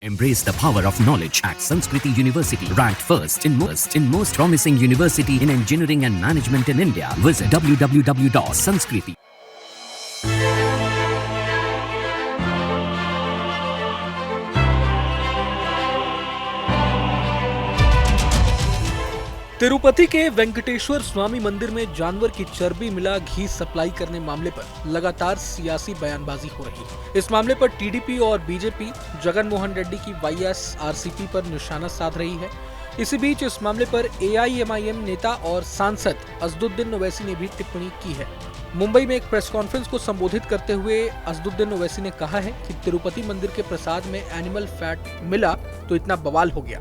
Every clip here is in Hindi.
Embrace the power of knowledge at Sanskriti University, ranked first in most promising university in engineering and management in India. Visit www.sanskriti. Tirupati के वेंकटेश्वर स्वामी मंदिर में जानवर की चर्बी मिला घी सप्लाई करने मामले पर लगातार सियासी बयानबाजी हो रही है। इस मामले पर टीडीपी और बीजेपी जगन मोहन रेड्डी की वाईएसआरसीपी पर निशाना साध रही है। इसी बीच इस मामले पर एआईएमआईएम नेता और सांसद असदुद्दीन ओवैसी ने भी टिप्पणी की है। मुंबई में एक प्रेस कॉन्फ्रेंस को संबोधित करते हुए असदुद्दीन ओवैसी ने कहा है कि तिरुपति मंदिर के प्रसाद में एनिमल फैट मिला तो इतना बवाल हो गया।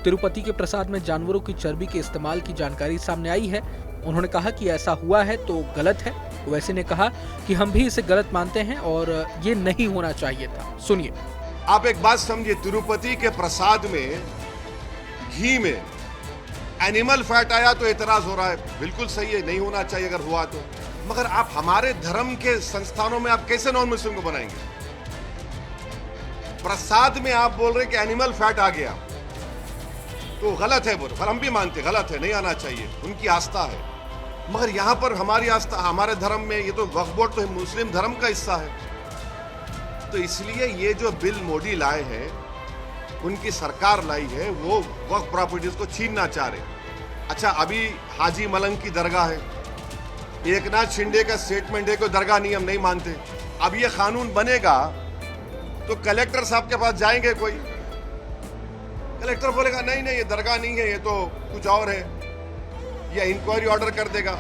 तिरुपति के प्रसाद में जानवरों की चर्बी के इस्तेमाल की जानकारी सामने आई है। उन्होंने कहा कि ऐसा हुआ है तो गलत है। ओवैसी ने कहा कि हम भी इसे गलत मानते हैं और ये नहीं होना चाहिए था। सुनिए। आप एक बात समझिए, तिरुपति के प्रसाद में घी में एनिमल फैट आया तो एतराज हो रहा है। बिल्कुल सही है, नहीं होना चाहिए अगर हुआ तो। मगर आप हमारे धर्म के संस्थानों में आप कैसे नॉन मुस्लिम को बनाएंगे? प्रसाद में आप बोल रहे कि एनिमल फैट आ गया तो गलत है, बोल हम भी मानते गलत है, नहीं आना चाहिए, उनकी आस्था है। मगर यहां पर हमारी आस्था, हमारे धर्म में ये तो वक्फ बोर्ड तो मुस्लिम धर्म का हिस्सा है। तो इसलिए ये जो बिल मोदी लाए हैं, उनकी सरकार लाई है, वो वक्फ प्रॉपर्टीज को छीनना चाह रहे। अच्छा, अभी हाजी मलंग की दरगाह है, एकनाथ शिंदे का स्टेटमेंट है कि दरगाह नहीं, हम नहीं मानते। अब ये कानून बनेगा तो कलेक्टर साहब के पास जाएंगे, कोई कलेक्टर बोलेगा नहीं नहीं ये दरगाह नहीं है, ये तो कुछ और है, या इंक्वायरी ऑर्डर कर देगा।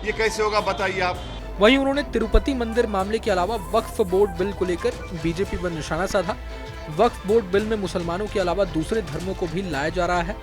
ये कैसे होगा बताइए आप। वहीं उन्होंने तिरुपति मंदिर मामले के अलावा वक्फ बोर्ड बिल को लेकर बीजेपी पर निशाना साधा। वक्फ बोर्ड बिल में मुसलमानों के अलावा दूसरे धर्मों को भी लाया जा रहा है।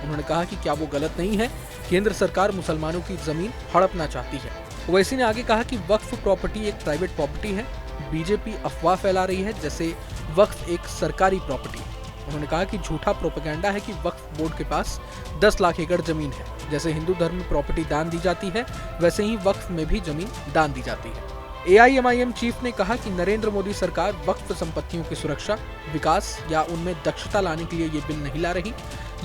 उन्होंने कहा कि क्या वो गलत नहीं है, केंद्र सरकार मुसलमानों की जमीन हड़पना चाहती है। ओवैसी ने आगे कहा कि वक्फ प्रॉपर्टी एक प्राइवेट प्रॉपर्टी है। बीजेपी अफवाह फैला रही है जैसे वक्फ एक सरकारी प्रॉपर्टी है। उन्होंने कहा कि झूठा प्रोपेगेंडा है कि वक्फ बोर्ड के पास 10 लाख एकड़ जमीन है। जैसे हिंदू धर्म में प्रॉपर्टी दान दी जाती है, वैसे ही वक्फ में भी जमीन दान दी जाती है। एआईएमआईएम चीफ ने कहा कि नरेंद्र मोदी सरकार वक्फ संपत्तियों की सुरक्षा, विकास या उनमें दक्षता लाने के लिए ये बिल नहीं ला रही।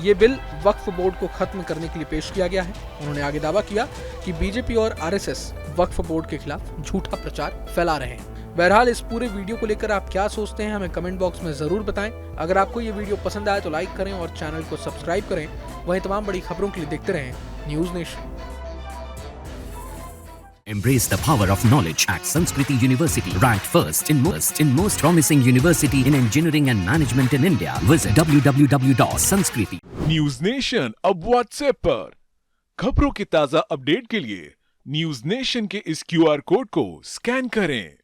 ये बिल वक्फ बोर्ड को खत्म करने के लिए पेश किया गया है। उन्होंने आगे दावा किया कि बीजेपी और आरएसएस वक्फ बोर्ड के खिलाफ झूठा प्रचार फैला रहे हैं। बहरहाल इस पूरे वीडियो को लेकर आप क्या सोचते हैं, हमें कमेंट बॉक्स में जरूर बताएं। अगर आपको ये वीडियो पसंद आए तो लाइक करें और चैनल को सब्सक्राइब करें। वहीं तमाम बड़ी खबरों के लिए देखते रहें news nation. Embrace the power of knowledge at Sanskriti University, ranked first in most promising university in engineering and management in India. Visit www.sanskriti. News nation अब व्हाट्सएप पर खबरों की ताजा अपडेट के लिए न्यूज नेशन के इस क्यूआर कोड को स्कैन करें।